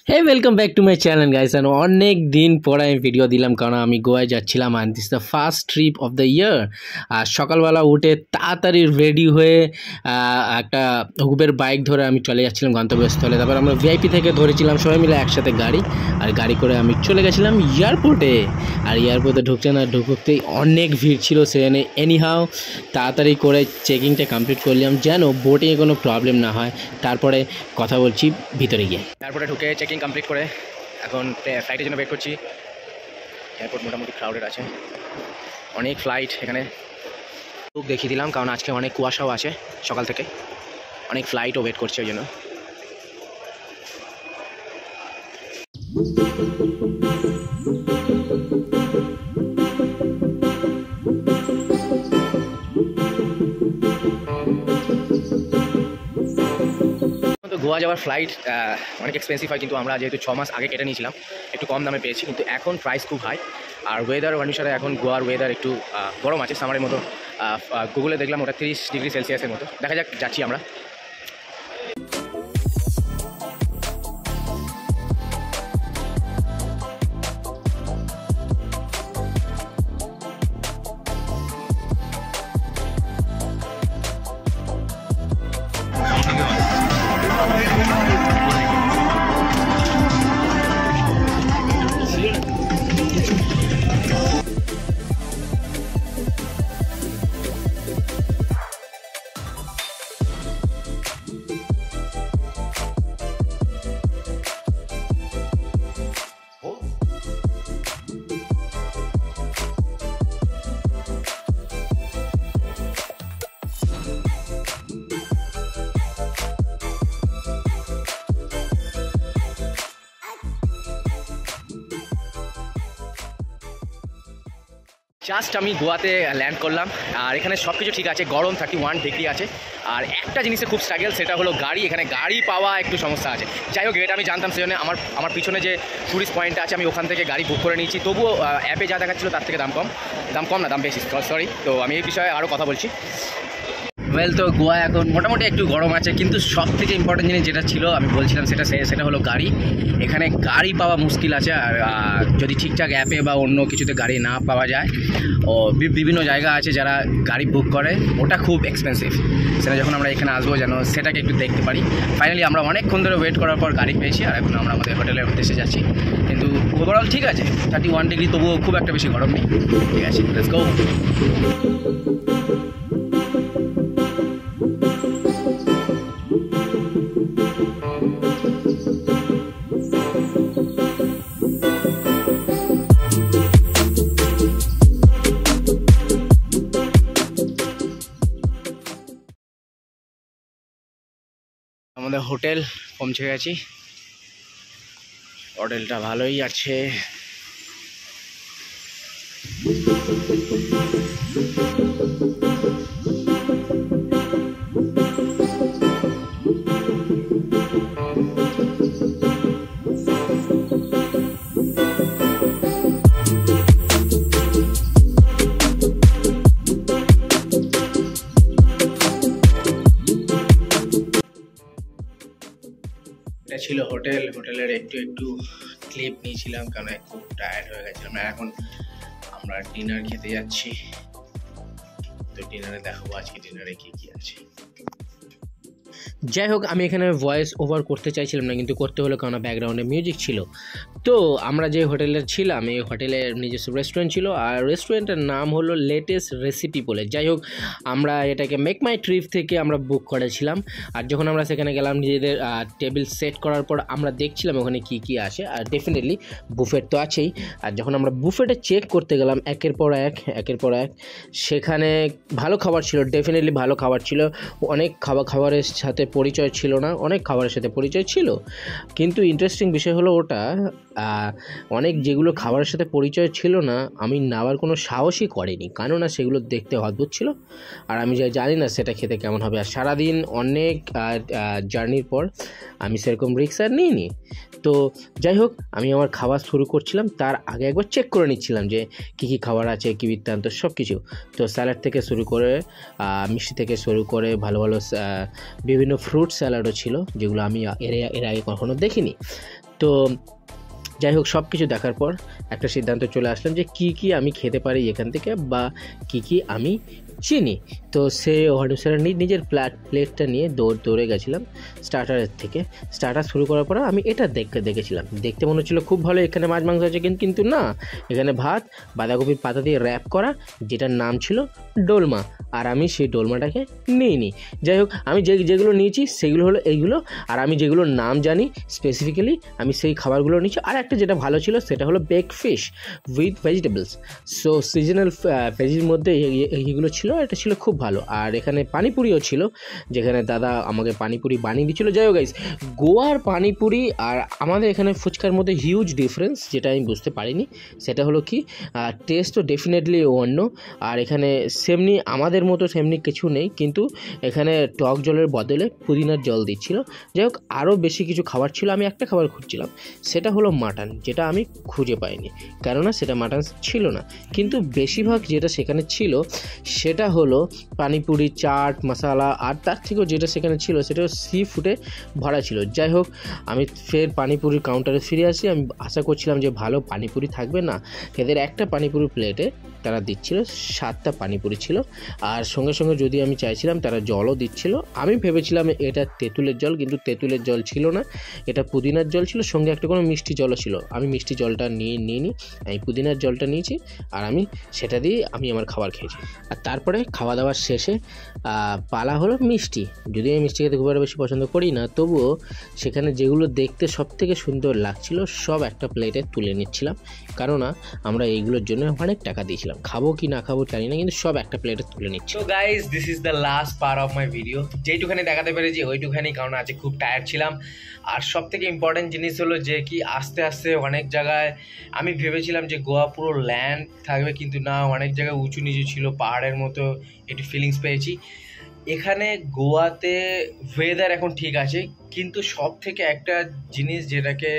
Hey, welcome back to my channel guys, and অনেক দিন পরে আমি ভিডিও দিলাম কারণ আমি গোয়ায় যাচ্ছিলাম and this is the first trip of the year। আর সকালবেলা উঠে তাড়াতাড়ি রেডি হয়ে একটা উবের বাইক ধরে আমি চলে যাচ্ছিলাম গন্তব্যস্থলে। তারপর আমরা ভিআইপি থেকে ধরেছিলাম সবাই মিলে একসাথে গাড়ি, আর গাড়ি করে আমি চলে গেছিলাম এয়ারপোর্টে। আর এয়ারপোর্টে ঢুকতেই অনেক ভিড় ছিল, সেখানে এনিহাও তাড়াতাড়ি করে চেকিংটা কমপ্লিট করলাম যেন বোটিংয়ে কোনো প্রবলেম না হয়। তারপরে কথা বলছি ভিতরে গিয়ে। এয়ারপোর্টে ঢুকে চেকিং কমপ্লিট করে এখন ফ্লাইটের জন্য ওয়েট করছি। এয়ারপোর্ট মোটামুটি ক্রাউডেড আছে, অনেক ফ্লাইট এখানে লোক দেখিয়ে দিলাম কারণ আজকে অনেক কুয়াশাও আছে, সকাল থেকে অনেক ফ্লাইটও ওয়েট করছে ওই জন্য। গোয়া যাওয়ার ফ্লাইট অনেক এক্সপেন্সিভ হয়, কিন্তু আমরা যেহেতু 6 মাস আগে কেটে নিয়েছিলাম একটু কম দামে পেয়েছি, কিন্তু এখন প্রাইস খুব হাই। আর ওয়েদার অনুসারে এখন গোয়ার ওয়েদার একটু গরম আছে, সামারের মতো। গুগলে দেখলাম ওটা 30 ডিগ্রি সেলসিয়াসের মতো। দেখা যাক, যাচ্ছি আমরা। জাস্ট আমি গোয়াতে ল্যান্ড করলাম, আর এখানে সব কিছু ঠিক আছে, গরম 31 ডিগ্রি আছে। আর একটা জিনিসে খুব স্ট্রাগল, সেটা হলো গাড়ি। এখানে গাড়ি পাওয়া একটু সমস্যা আছে। যাই হোক, এটা আমি জানতাম, সেজন্য আমার পিছনে যে ট্যুরিস্ট পয়েন্ট আছে আমি ওখান থেকে গাড়ি বুক করে নিয়েছি। তবুও অ্যাপে যা দেখাচ্ছিলো তার থেকে দাম কম না, দাম বেশি, সরি। তো আমি এই বিষয়ে আরও কথা বলছি। তো গোয়া এখন মোটামুটি একটু গরম আছে, কিন্তু সব থেকে ইম্পর্টেন্ট জিনিস যেটা ছিল আমি বলছিলাম সেটা হলো গাড়ি। এখানে গাড়ি পাওয়া মুশকিল আছে, আর যদি ঠিকঠাক অ্যাপে বা অন্য কিছুতে গাড়ি না পাওয়া যায়, ও বিভিন্ন জায়গা আছে যারা গাড়ি বুক করে, ওটা খুব এক্সপেন্সিভ। সেটা যখন আমরা এখানে আসবো যেন সেটাকে একটু দেখতে পারি। ফাইনালি আমরা অনেকক্ষণ ধরে ওয়েট করার পর গাড়ি পেয়েছি, আর এখন আমরা আমাদের হোটেলের উদ্দেশ্যে যাচ্ছি। কিন্তু ওভারঅল ঠিক আছে, 31 ডিগ্রি, তবুও খুব একটা বেশি গরম নেই। ঠিক আছে, লেটস গো। আমাদের হোটেল পৌঁছে গেছি, হোটেলটা ভালোই আছে। এটা ছিল হোটেলের একটু ক্লিপ নিয়েছিলাম কারণ খুব টায়ার্ড হয়ে গেছিলাম। এখন আমরা ডিনার খেতে যাচ্ছি, তো ডিনারে দেখাবো আজকে ডিনারে কি আছে। যাই হোক, আমি এখানে ভয়েস ওভার করতে চাইছিলাম না, কিন্তু করতে হলো কারণ ব্যাকগ্রাউন্ডে মিউজিক ছিল। তো আমরা যে হোটেলে ছিলাম, এই হোটেলের নিজস্ব রেস্টুরেন্ট ছিল, আর রেস্টুরেন্টের নাম হলো লেটেস্ট রেসিপি বলে। যাই হোক, আমরা এটাকে মেক মাই ট্রিপ থেকে আমরা বুক করেছিলাম। আর যখন আমরা সেখানে গেলাম, নিজেদের টেবিল সেট করার পর আমরা দেখছিলাম ওখানে কি আছে, আর ডেফিনেটলি বুফেট তো আছেই। আর যখন আমরা বুফেটে চেক করতে গেলাম একের পর এক, সেখানে ভালো খাবার ছিল, ডেফিনেটলি ভালো খাবার ছিল। অনেক খাবারের সাথে পরিচয় ছিল না, অনেক খাবারের সাথে পরিচয় ছিল, কিন্তু ইন্টারেস্টিং বিষয় হলো ওটা অনেক যেগুলো খাবারের সাথে পরিচয় ছিল না আমি নেওয়ার কোনো সাহসই করিনি, কেননা সেগুলো দেখতে অদ্ভুত ছিল, আর আমি জানি না সেটা খেতে কেমন হবে। আর সারাদিন অনেক জার্নির পর আমি সেরকম রিস্ক আর নিইনি। তো যাই হোক, আমি আমার খাবার শুরু করছিলাম, তার আগে একবার চেক করে নিচ্ছিলাম যে কী কী খাবার আছে, কী বৃত্তান্ত, সব কিছু। তো স্যালাড থেকে শুরু করে মিষ্টি থেকে শুরু করে ভালো ভালো বিভিন্ন ফ্রুট স্যালাডও ছিল, যেগুলো আমি এর আগে কখনো দেখিনি। তো যাই হোক, সব কিছু দেখার পর একটা সিদ্ধান্ত চলে আসলাম যে কী আমি খেতে পারি এখান থেকে, বা কী আমি চিনি। তো সে অনুসারে নিজের প্লেটটা নিয়ে দৌড়ে গেছিলাম স্টার্টারের থেকে। স্টার্টার শুরু করার পরে আমি এটা দেখেছিলাম, দেখতে মনে হচ্ছিলো খুব ভালো, এখানে মাছ মাংস আছে, কিন্তু না, এখানে ভাত বাঁধাকপির পাতা দিয়ে র্যাপ করা, যেটার নাম ছিল ডোলমা, আর আমি সেই ডোলমাটাকে নিইনি। যাই হোক, আমি যেগুলো নিয়েছি সেগুলো হলো এইগুলো, আর আমি যেগুলোর নাম জানি স্পেসিফিক্যালি আমি সেই খাবারগুলো নিয়েছি। আর একটা যেটা ভালো ছিল সেটা হলো bake fish with vegetables. So seasonal ভেজির মধ্যে এইগুলো ছিল, এটা ছিল খুব ভালো। আর এখানে পানিপুরিও ছিল, যেখানে দাদা আমাকে পানিপুরি বানিয়ে দিচ্ছিলো। যাই হোক গাইস, গোয়ার পানিপুরি আর আমাদের এখানে ফুচকার মধ্যে হিউজ ডিফারেন্স, যেটা আমি বুঝতে পারিনি। সেটা হলো কি, টেস্ট তো ডেফিনেটলি অন্য, আর এখানে সেমনি আমাদের মতো সেমনি কিছু নেই, কিন্তু এখানে টক জলের বদলে পুদিনার জল দিচ্ছিল। যাই হোক, আরও বেশি কিছু খাবার ছিল। আমি একটা খাবার খুঁজছিলাম, সেটা হলো মাটন, যেটা আমি খুঁজে পাইনি, কেননা সেটা মাটন ছিল না। কিন্তু বেশিরভাগ যেটা সেখানে ছিল সেটা হলো পানিপুরি, চাট মশলা, আর তার থেকেও যেটা সেখানে ছিল সেটা সি ফুডে ভরা ছিল। যাই হোক, আমি ফের পানিপুরির কাউন্টারে ফিরে আসি। আমি আশা করছিলাম যে ভালো পানিপুরি থাকবে না, এদের একটা পানিপুরি প্লেটে তারা দিচ্ছিল 7টা পানিপুরি ছিল, আর সঙ্গে সঙ্গে যদি আমি চাইছিলাম তারা জলও দিচ্ছিল। আমি ভেবেছিলাম এটা তেঁতুলের জল, কিন্তু তেঁতুলের জল ছিল না, এটা পুদিনার জল ছিল, সঙ্গে একটা কোনো মিষ্টি জলও ছিল। আমি মিষ্টি জলটা নিইনি, আমি পুদিনার জলটা নিয়েছি, আর আমি সেটা দিয়ে আমি আমার খাবার খেয়েছি। আর তারপরে খাওয়া দাওয়ার শেষে পালা হলো মিষ্টি। যদিও আমি মিষ্টি খেতে খুব একটা বেশি পছন্দ করি না, তবুও সেখানে যেগুলো দেখতে সব থেকে সুন্দর লাগছিল সব একটা প্লেটে তুলে নিচ্ছিলাম, কেননা আমরা এইগুলোর জন্য অনেক টাকা দিয়েছিলাম। খাবো কি না খাবো জানি না, কিন্তু সব একটা প্লেটে তুলে নিচ্ছি। তো guys, this is the last part of my video. যেইটুখানি দেখাতে পেরেছি ওইটুখানি, কারণ আজকে খুব টায়ার্ড ছিলাম। আর সব থেকে ইম্পর্টেন্ট জিনিস হলো যে কি, আস্তে আস্তে অনেক জায়গায় আমি ভেবেছিলাম যে গোয়া পুরো ল্যান্ড থাকবে, কিন্তু না, অনেক জায়গায় উঁচু নিচু ছিল, পাহাড়ের মতো একটু ফিলিংস পেয়েছি। এখানে গোয়াতে ওয়েদার এখন ঠিক আছে, কিন্তু সব থেকে একটা জিনিস যেটাকে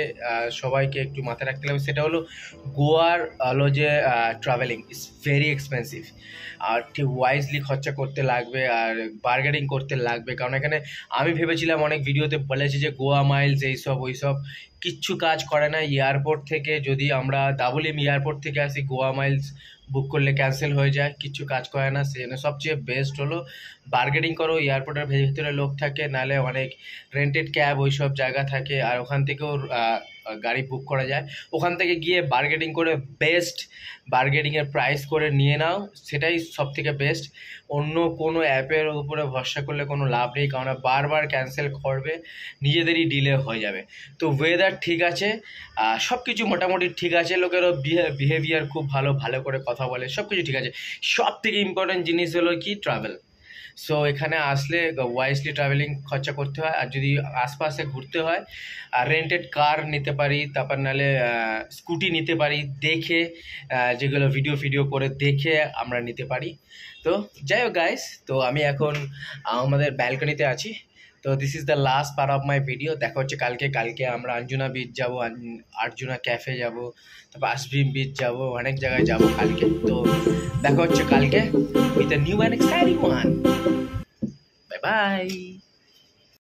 সবাইকে একটু মাথায় রাখতে হবে, সেটা হলো গোয়ার হলো যে ট্রাভেলিং ইজ ভেরি এক্সপেন্সিভ। আর ঠিক ওয়াইজলি খরচা করতে লাগবে, আর বার্গেনিং করতে লাগবে, কারণ এখানে আমি ভেবেছিলাম, অনেক ভিডিওতে বলেছি যে গোয়া মাইলস এইসব ওইসব কিচ্ছু কাজ করে না। এয়ারপোর্ট থেকে যদি আমরা দাবুলিম এয়ারপোর্ট থেকে আসি, গোয়া মাইলস বুক করলে ক্যান্সেল হয়ে যায়, কিচ্ছু কাজ করে না। সেজন্য সবচেয়ে বেস্ট হলো বার্গেনিং করো, এয়ারপোর্টের ভেতরে লোক থাকে, নাহলে অনেক রেন্টেড ক্যাব ওইসব জায়গা থাকে, আর ওখান থেকেও গাড়ি বুক করা যায়। ওখান থেকে গিয়ে বার্গেনিং করে বেস্ট বার্গেনিংয়ের প্রাইস করে নিয়ে নাও, সেটাই সব থেকে বেস্ট। অন্য কোনো অ্যাপের উপরে ভরসা করলে কোনো লাভ নেই, কারণ বারবার ক্যান্সেল করবে, নিজেদেরই ডিলে হয়ে যাবে। তো ওয়েদার ঠিক আছে, সব কিছু মোটামুটি ঠিক আছে, লোকেরও বিহেভিয়ার খুব ভালো করে কথা বলে, সব কিছু ঠিক আছে। সব থেকে ইম্পর্টেন্ট জিনিস হলো কি, ট্রাভেল। সো এখানে আসলে ওয়াইজলি ট্রাভেলিং খরচা করতে হয়, আর যদি আশপাশে ঘুরতে হয় আর রেন্টেড কার নিতে পারি, তারপর নাহলে স্কুটি নিতে পারি, দেখে যেগুলো ভিডিও করে দেখে আমরা নিতে পারি। তো যাই হোক গাইস, তো আমি এখন আমাদের ব্যালকনিতে আছি। তো this is the last part of my video. দেখা হচ্ছে কালকে আমরা আঞ্জুনা বিচ যাবো, আর্জুনা ক্যাফে যাব, তারপর আসভিম বিচ যাব, অনেক জায়গায় যাব কালকে। তো দেখা হচ্ছে কালকে with a new and exciting one. Bye bye.